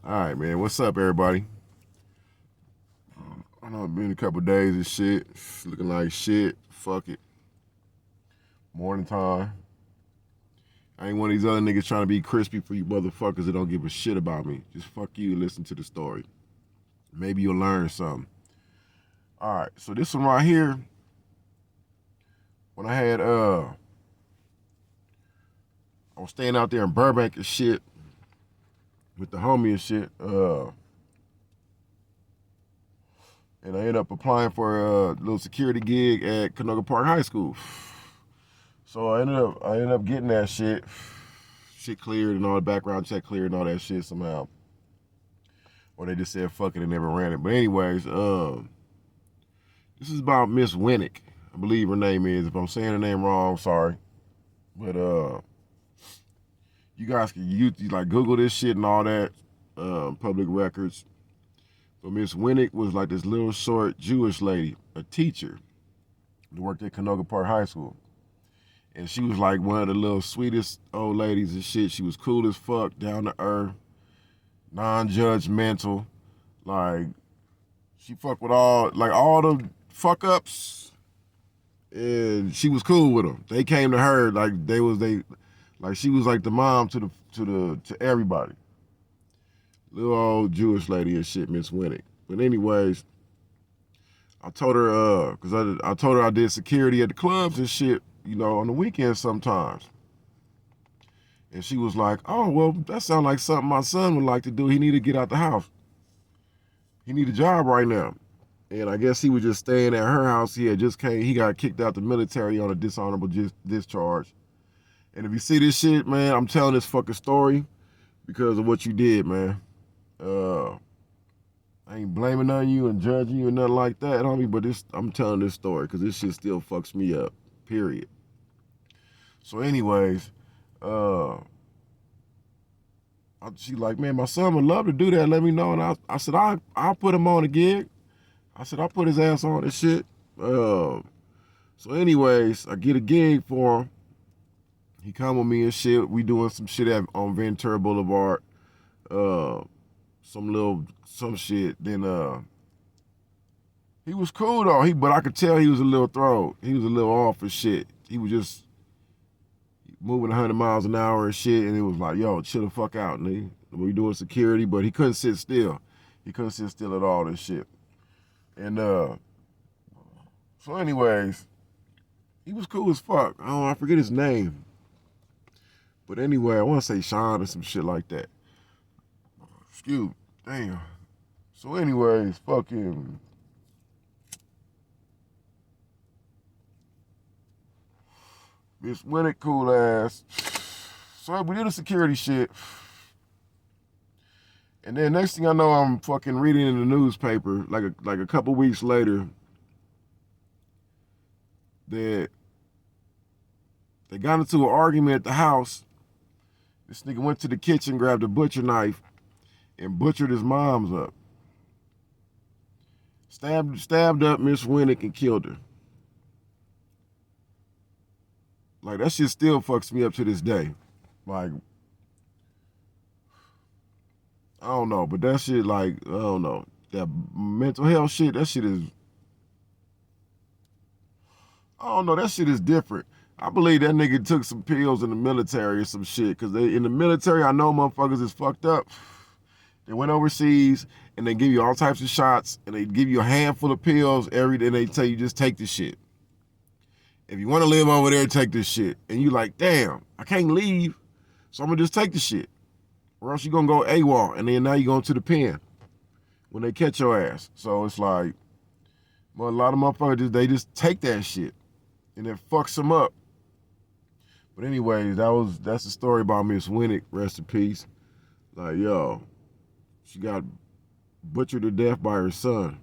All right, man. What's up, everybody? I know it's been a couple days and shit. Looking like shit. Fuck it. Morning time. I ain't one of these other niggas trying to be crispy for you motherfuckers that don't give a shit about me. Just fuck you and listen to the story. Maybe you'll learn something. All right, so this one right here, when I was staying out there in Burbank and shit with the homie and shit, and I ended up applying for a little security gig at Canoga Park High School. So I ended up getting that shit cleared and all the background check cleared and all that shit somehow. Or they just said fuck it and never ran it. But anyways, this is about Ms.Wineck. I believe her name is. If I'm saying her name wrong, sorry. But you guys can you like Google this shit and all that, public records. But Ms.Wineck was like this little short Jewish lady, a teacher, that worked at Canoga Park High School. And she was like one of the little sweetest old ladies and shit. She was cool as fuck, down to earth, non-judgmental. Like, she fucked with all the fuck ups, and she was cool with them. They came to her like she was like the mom to everybody. Little old Jewish lady and shit, Ms.Wineck. But anyways, I told her, cause I told her I did security at the clubs and shit, you know, on the weekends sometimes. And she was like, oh, well, that sounds like something my son would like to do. He need to get out the house. He need a job right now. And I guess he was just staying at her house. He got kicked out the military on a dishonorable discharge. And if you see this shit, man, I'm telling this fucking story because of what you did, man. I ain't blaming on you and judging you and nothing like that, homie, but I'm telling this story because this shit still fucks me up, period. So anyways, she like, man, my son would love to do that. Let me know. And I said, I'll put him on a gig. I said, I'll put his ass on this shit. So anyways, I get a gig for him. He come with me and shit. We doing some shit on Ventura Boulevard. Some shit. Then he was cool though. But I could tell he was a little thrown. He was a little off and shit. He was just moving 100 miles an hour and shit, and it was like, yo, chill the fuck out, nigga. We doing security, but he couldn't sit still. He couldn't sit still at all and shit. And so anyways, he was cool as fuck. I forget his name. But anyway, I want to say Sean or some shit like that. Excuse me. Damn. So anyways, fucking Ms.Wineck cool ass. So we did the security shit. And then next thing I know, I'm fucking reading in the newspaper, like a couple weeks later, that they got into an argument at the house. This nigga went to the kitchen, grabbed a butcher knife, and butchered his mom's up. Stabbed up Ms.Wineck and killed her. Like, that shit still fucks me up to this day. Like, I don't know, but that shit, like, I don't know. That mental health shit, that shit is, I don't know, that shit is different. I believe that nigga took some pills in the military or some shit, because in the military, I know motherfuckers is fucked up. They went overseas, and they give you all types of shots, and they give you a handful of pills every day, and they tell you just take this shit. If you want to live over there, take this shit. And you like, damn, I can't leave, so I'm going to just take the shit. Or else you're going to go AWOL, and then now you're going to the pen when they catch your ass. So it's like, well, a lot of motherfuckers, they just take that shit, and it fucks them up. But anyways, that's the story about Ms.Wineck, rest in peace. Like, yo, she got butchered to death by her son.